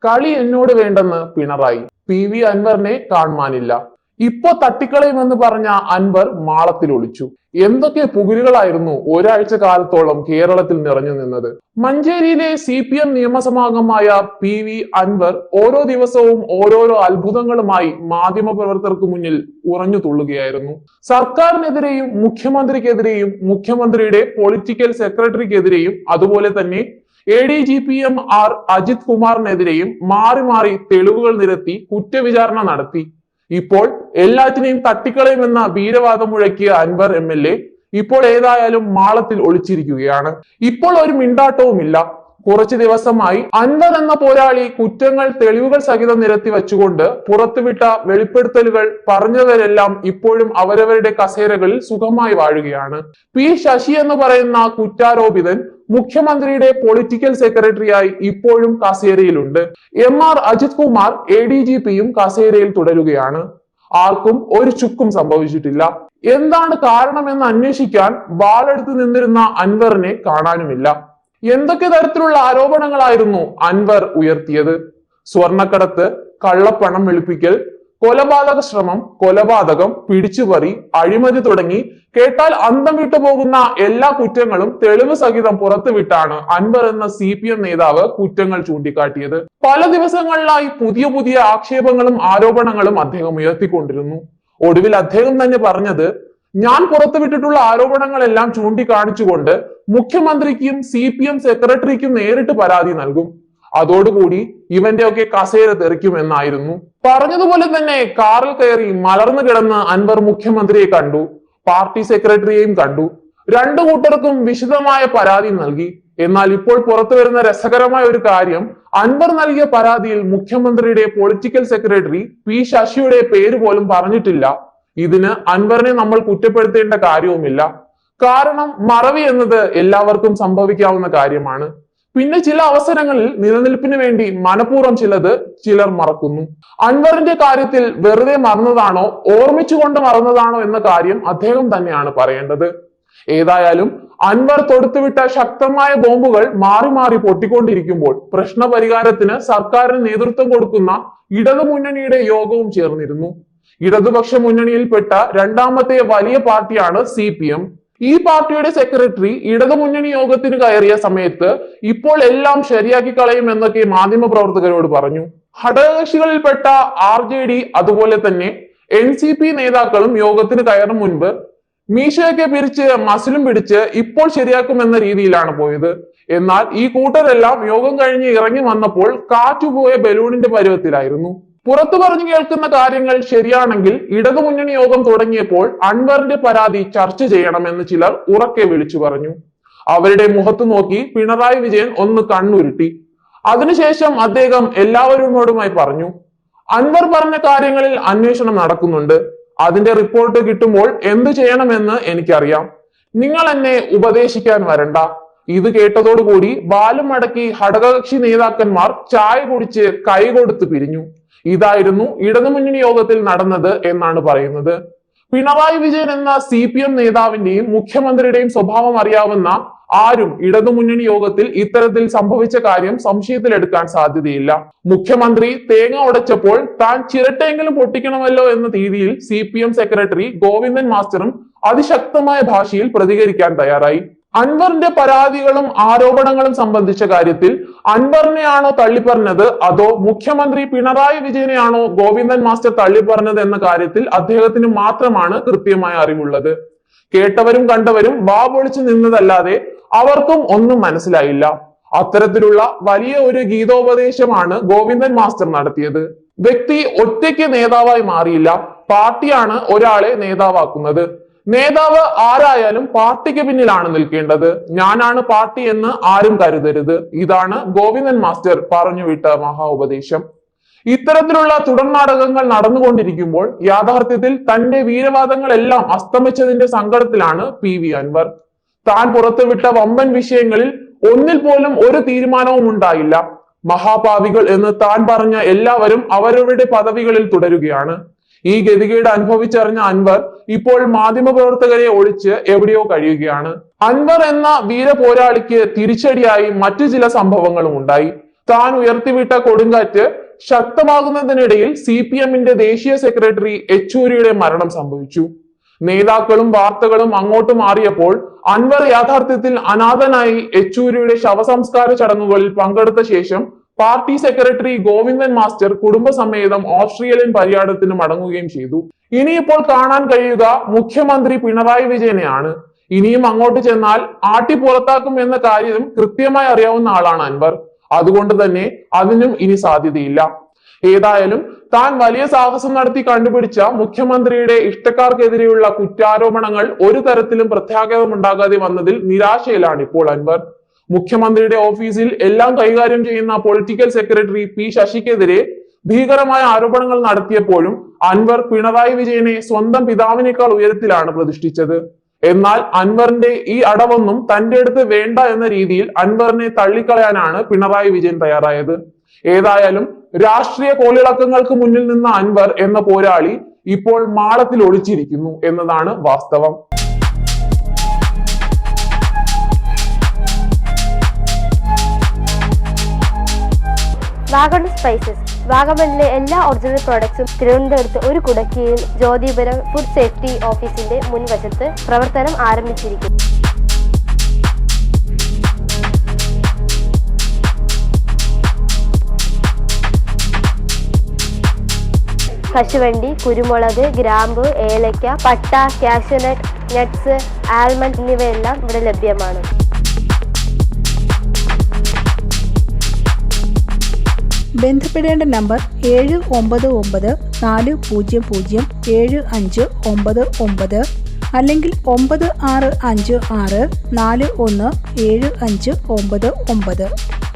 കളി എന്നോട് വേണ്ടെന്ന് പിണറായി. PV അൻവറിനെ കാണുവാനില്ല. ഇപ്പൊ തട്ടിക്കളയുമെന്ന് പറഞ്ഞ അൻവർ മാളത്തിൽ ഒളിച്ചു. എന്തൊക്കെ പുകിലുകളായിരുന്നു ഒരാഴ്ച കാലത്തോളം കേരളത്തിൽ നിറഞ്ഞു നിന്നത്. മഞ്ചേരിയിലെ CPM നിയമസഭാംഗമായ PV അൻവർ ഓരോ ദിവസവും ഓരോരോ അത്ഭുതങ്ങളുമായി മാധ്യമപ്രവർത്തകർക്ക് മുന്നിൽ ഉറഞ്ഞു തുള്ളുകയായിരുന്നു. സർക്കാരിനെതിരെയും മുഖ്യമന്ത്രിക്കെതിരെയും മുഖ്യമന്ത്രിയുടെ പൊളിറ്റിക്കൽ സെക്രട്ടറിക്കെതിരെയും അതുപോലെ തന്നെ ADGPM അജിത് കുമാറിനെതിരെയും മാറി മാറി തെളിവുകൾ നിരത്തി കുറ്റവിചാരണ നടത്തി. ഇപ്പോൾ എല്ലാറ്റിനെയും തട്ടിക്കളയുമെന്ന വീരവാദം മുഴക്കിയ അൻവർ MLA ഇപ്പോൾ ഏതായാലും മാളത്തിൽ ഒളിച്ചിരിക്കുകയാണ്. ഇപ്പോൾ ഒരു മിണ്ടാട്ടവുമില്ല. കുറച്ചു ദിവസമായി അൻവർ എന്ന പോരാളി കുറ്റങ്ങൾ തെളിവുകൾ സഹിതം നിരത്തി വെച്ചുകൊണ്ട് പുറത്തുവിട്ട വെളിപ്പെടുത്തലുകൾ പറഞ്ഞവരെല്ലാം ഇപ്പോഴും അവരവരുടെ കസേരകളിൽ സുഖമായി വാഴുകയാണ്. P ശശി എന്ന് പറയുന്ന കുറ്റാരോപിതൻ മുഖ്യമന്ത്രിയുടെ പൊളിറ്റിക്കൽ സെക്രട്ടറിയായി ഇപ്പോഴും കസേരയിലുണ്ട്. അജിത് കുമാർ ADGPയും കസേരയിൽ തുടരുകയാണ്. ആർക്കും ഒരു ചുക്കും സംഭവിച്ചിട്ടില്ല. എന്താണ് കാരണമെന്ന് അന്വേഷിക്കാൻ വാളെടുത്ത് നിന്നിരുന്ന അൻവറിനെ കാണാനുമില്ല. എന്തൊക്കെ തരത്തിലുള്ള ആരോപണങ്ങളായിരുന്നു അൻവർ ഉയർത്തിയത്? സ്വർണ്ണക്കടത്ത്, കള്ളപ്പണം വെളുപ്പിക്കൽ, കൊലപാതക ശ്രമം, കൊലപാതകം, പിടിച്ചുപറി, അഴിമതി തുടങ്ങി കേട്ടാൽ അന്തം വിട്ടു പോകുന്ന എല്ലാ കുറ്റങ്ങളും തെളിവ് സഹിതം പുറത്തുവിട്ടാണ് അൻവർ എന്ന CPM നേതാവ് കുറ്റങ്ങൾ ചൂണ്ടിക്കാട്ടിയത്. പല ദിവസങ്ങളിലായി പുതിയ പുതിയ ആക്ഷേപങ്ങളും ആരോപണങ്ങളും അദ്ദേഹം ഉയർത്തിക്കൊണ്ടിരുന്നു. ഒടുവിൽ അദ്ദേഹം തന്നെ പറഞ്ഞത്, ഞാൻ പുറത്തുവിട്ടിട്ടുള്ള ആരോപണങ്ങളെല്ലാം ചൂണ്ടിക്കാണിച്ചുകൊണ്ട് മുഖ്യമന്ത്രിക്കും CPM സെക്രട്ടറിക്കും നേരിട്ട് പരാതി നൽകും. അതോടുകൂടി ഇവന്റെ ഒക്കെ കസേര തെറിക്കുമെന്നായിരുന്നു. പറഞ്ഞതുപോലെ തന്നെ കാറിൽ കയറി മലർന്നു കിടന്ന് അൻവർ മുഖ്യമന്ത്രിയെ കണ്ടു, പാർട്ടി സെക്രട്ടറിയെയും കണ്ടു. രണ്ടു കൂട്ടർക്കും വിശദമായ പരാതി നൽകി. എന്നാൽ ഇപ്പോൾ പുറത്തു വരുന്ന രസകരമായ ഒരു കാര്യം, അൻവർ നൽകിയ പരാതിയിൽ മുഖ്യമന്ത്രിയുടെ പൊളിറ്റിക്കൽ സെക്രട്ടറി P ശശിയുടെ പേര് പോലും പറഞ്ഞിട്ടില്ല. ഇതിന് അൻവറിനെ നമ്മൾ കുറ്റപ്പെടുത്തേണ്ട കാര്യവുമില്ല. കാരണം മറവി എന്നത് എല്ലാവർക്കും സംഭവിക്കാവുന്ന കാര്യമാണ്. പിന്നെ ചില അവസരങ്ങളിൽ നിലനിൽപ്പിന് വേണ്ടി മനഃപൂർവ്വം ചിലർ മറക്കുന്നു. അൻവറിന്റെ കാര്യത്തിൽ വെറുതെ മറന്നതാണോ ഓർമ്മിച്ചുകൊണ്ട് മറന്നതാണോ എന്ന കാര്യം അദ്ദേഹം തന്നെയാണ് പറയേണ്ടത്. ഏതായാലും അൻവർ തൊടുത്തുവിട്ട ശക്തമായ ബോംബുകൾ മാറി മാറി പൊട്ടിക്കൊണ്ടിരിക്കുമ്പോൾ പ്രശ്നപരിഹാരത്തിന് സർക്കാരിന് നേതൃത്വം കൊടുക്കുന്ന ഇടതുമുന്നണിയുടെ യോഗവും ചേർന്നിരുന്നു. ഇടതുപക്ഷ മുന്നണിയിൽപ്പെട്ട രണ്ടാമത്തെ വലിയ പാർട്ടിയാണ് CPM. ഈ പാർട്ടിയുടെ സെക്രട്ടറി ഇടതുമുന്നണി യോഗത്തിന് കയറിയ സമയത്ത് ഇപ്പോൾ എല്ലാം ശരിയാക്കി കളയും എന്നൊക്കെ മാധ്യമപ്രവർത്തകരോട് പറഞ്ഞു. ഘടകകക്ഷികളിൽപ്പെട്ട RJD അതുപോലെ തന്നെ NCP നേതാക്കളും യോഗത്തിന് കയറും മുൻപ് മീശയൊക്കെ പിരിച്ച് മസിലും പിടിച്ച് ഇപ്പോൾ ശരിയാക്കുമെന്ന രീതിയിലാണ് പോയത്. എന്നാൽ ഈ കൂട്ടരെല്ലാം യോഗം കഴിഞ്ഞ് ഇറങ്ങി വന്നപ്പോൾ കാറ്റുപോയ ബലൂണിന്റെ പരുവത്തിലായിരുന്നു. പുറത്തു പറഞ്ഞു കേൾക്കുന്ന കാര്യങ്ങൾ ശരിയാണെങ്കിൽ ഇടതുമുന്നണി യോഗം തുടങ്ങിയപ്പോൾ അൻവറിന്റെ പരാതി ചർച്ച ചെയ്യണമെന്ന് ചിലർ ഉറക്കെ വിളിച്ചു പറഞ്ഞു. അവരുടെ മുഖത്ത് നോക്കി പിണറായി വിജയൻ ഒന്ന് കണ്ണുരുട്ടി. അതിനുശേഷം അദ്ദേഹം എല്ലാവരോടുമായി പറഞ്ഞു, അൻവർ പറഞ്ഞ കാര്യങ്ങളിൽ അന്വേഷണം നടക്കുന്നുണ്ട്. അതിന്റെ റിപ്പോർട്ട് കിട്ടുമ്പോൾ എന്തു ചെയ്യണമെന്ന് എനിക്കറിയാം. നിങ്ങൾ എന്നെ ഉപദേശിക്കാൻ വരണ്ട. ഇത് കേട്ടതോടുകൂടി വാലും മടക്കി ഘടകകക്ഷി നേതാക്കന്മാർ ചായ കുടിച്ച് കൈകൊടുത്ത് പിരിഞ്ഞു. ഇതായിരുന്നു ഇടതുമുന്നണി യോഗത്തിൽ നടന്നത് എന്നാണ് പറയുന്നത്. പിണറായി വിജയൻ എന്ന CPM നേതാവിന്റെയും മുഖ്യമന്ത്രിയുടെയും സ്വഭാവം അറിയാവുന്ന ആരും ഇടതുമുന്നണി യോഗത്തിൽ ഇത്തരത്തിൽ സംഭവിച്ച കാര്യം സംശയത്തിലെടുക്കാൻ സാധ്യതയില്ല. മുഖ്യമന്ത്രി തേങ്ങ ഉടച്ചപ്പോൾ താൻ ചിരട്ടെങ്കിലും പൊട്ടിക്കണമല്ലോ എന്ന രീതിയിൽ CPM സെക്രട്ടറി ഗോവിന്ദൻ മാസ്റ്ററും അതിശക്തമായ ഭാഷയിൽ പ്രതികരിക്കാൻ തയ്യാറായി. അൻവറിന്റെ പരാതികളും ആരോപണങ്ങളും സംബന്ധിച്ച കാര്യത്തിൽ അൻവറിനെയാണോ തള്ളിപ്പറഞ്ഞത് അതോ മുഖ്യമന്ത്രി പിണറായി വിജയനെയാണോ ഗോവിന്ദൻ മാസ്റ്റർ തള്ളിപ്പറഞ്ഞത് എന്ന കാര്യത്തിൽ അദ്ദേഹത്തിന് മാത്രമാണ് കൃത്യമായ അറിവുള്ളത്. കേട്ടവരും കണ്ടവരും വാ പൊളിച്ചു നിന്നതല്ലാതെ അവർക്കും ഒന്നും മനസ്സിലായില്ല. അത്തരത്തിലുള്ള വലിയ ഒരു ഗീതോപദേശമാണ് ഗോവിന്ദൻ മാസ്റ്റർ നടത്തിയത്. വ്യക്തി ഒറ്റയ്ക്ക് നേതാവായി മാറിയില്ല, പാർട്ടിയാണ് ഒരാളെ നേതാവാക്കുന്നത്. നേതാവ് ആരായാലും പാർട്ടിക്ക് പിന്നിലാണ് നിൽക്കേണ്ടത്. ഞാനാണ് പാർട്ടി എന്ന് ആരും കരുതരുത്. ഇതാണ് ഗോവിന്ദൻ മാസ്റ്റർ പറഞ്ഞുവിട്ട മഹാ ഉപദേശം. ഇത്തരത്തിലുള്ള തുടർനാടകങ്ങൾ നടന്നുകൊണ്ടിരിക്കുമ്പോൾ യാഥാർത്ഥ്യത്തിൽ തന്റെ വീരവാദങ്ങളെല്ലാം അസ്തമിച്ചതിന്റെ സങ്കടത്തിലാണ് PV അൻവർ. താൻ പുറത്തുവിട്ട വമ്പൻ വിഷയങ്ങളിൽ ഒന്നിൽ പോലും ഒരു തീരുമാനവും ഉണ്ടായില്ല. മഹാപാവികൾ എന്ന് താൻ പറഞ്ഞ എല്ലാവരും അവരവരുടെ പദവികളിൽ തുടരുകയാണ്. ഈ ഗതികേട് അനുഭവിച്ചറിഞ്ഞ അൻവർ ഇപ്പോൾ മാധ്യമപ്രവർത്തകരെ ഒഴിച്ച് എവിടെയോ കഴിയുകയാണ്. അൻവർ എന്ന വീര പോരാളിക്ക് തിരിച്ചടിയായി മറ്റു ചില സംഭവങ്ങളും ഉണ്ടായി. താൻ ഉയർത്തിവിട്ട കൊടുങ്കാറ്റ് ശക്തമാകുന്നതിനിടയിൽ CPM-ന്റെ ദേശീയ സെക്രട്ടറി യെച്ചൂരിയുടെ മരണം സംഭവിച്ചു. നേതാക്കളും വാർത്തകളും അങ്ങോട്ട് മാറിയപ്പോൾ അൻവർ യാഥാർത്ഥ്യത്തിൽ അനാഥനായി യെച്ചൂരിയുടെ ശവസംസ്കാര ചടങ്ങുകളിൽ പങ്കെടുത്ത ശേഷം പാർട്ടി സെക്രട്ടറി ഗോവിന്ദൻ മാസ്റ്റർ കുടുംബസമേതം ഓസ്ട്രേലിയൻ പര്യടനത്തിന് മടങ്ങുകയും ചെയ്തു. ഇനിയിപ്പോൾ കാണാൻ കഴിയുക മുഖ്യമന്ത്രി പിണറായി വിജയനെയാണ്. ഇനിയും അങ്ങോട്ട് ചെന്നാൽ ആട്ടി പുറത്താക്കും എന്ന കാര്യം കൃത്യമായി അറിയാവുന്ന ആളാണ് അൻവർ. അതുകൊണ്ട് തന്നെ അതിനും ഇനി സാധ്യതയില്ല. ഏതായാലും താൻ വലിയ സാഹസം നടത്തി കണ്ടുപിടിച്ച മുഖ്യമന്ത്രിയുടെ ഇഷ്ടക്കാർക്കെതിരെയുള്ള കുറ്റാരോപണങ്ങൾ ഒരു തരത്തിലും പ്രത്യാഘാതമുണ്ടാകാതെ വന്നതിൽ നിരാശയിലാണ് ഇപ്പോൾ അൻവർ. മുഖ്യമന്ത്രിയുടെ ഓഫീസിൽ എല്ലാം കൈകാര്യം ചെയ്യുന്ന പൊളിറ്റിക്കൽ സെക്രട്ടറി P ശശിക്കെതിരെ ഭീകരമായ ആരോപണങ്ങൾ നടത്തിയപ്പോഴും അൻവർ പിണറായി വിജയനെ സ്വന്തം പിതാവിനേക്കാൾ ഉയരത്തിലാണ് പ്രതിഷ്ഠിച്ചത്. എന്നാൽ അൻവറിന്റെ ഈ അടവൊന്നും തന്റെ അടുത്ത് വേണ്ട എന്ന രീതിയിൽ അൻവറിനെ തള്ളിക്കളയാനാണ് പിണറായി വിജയൻ തയ്യാറായത്. ഏതായാലും രാഷ്ട്രീയ കോളിളക്കങ്ങൾക്ക് മുന്നിൽ നിന്ന അൻവർ എന്ന പോരാളി ഇപ്പോൾ മാളത്തിൽ ഒളിച്ചിരിക്കുന്നു എന്നതാണ് വാസ്തവം. വാഗമൺ സ്പൈസസ്. വാഗമണിലെ എല്ലാ ഒറിജിനൽ പ്രോഡക്ട്സും തിരുവനന്തപുരത്ത് ഒരു കുടക്കീഴിൽ ജ്യോതിപുരം ഫുഡ് സേഫ്റ്റി ഓഫീസിന്റെ മുൻവശത്ത് പ്രവർത്തനം ആരംഭിച്ചിരിക്കുന്നു. കശുവണ്ടി, കുരുമുളക്, ഗ്രാമ്പു, ഏലക്ക, പട്ട, കാഷ്യൂനട്ട്, നട്ട്സ്, ആൽമണ്ട് എന്നിവയെല്ലാം ഇവിടെ ലഭ്യമാണ്. ബന്ധപ്പെടേണ്ട നമ്പർ 7994007599 അല്ലെങ്കിൽ 9656417599.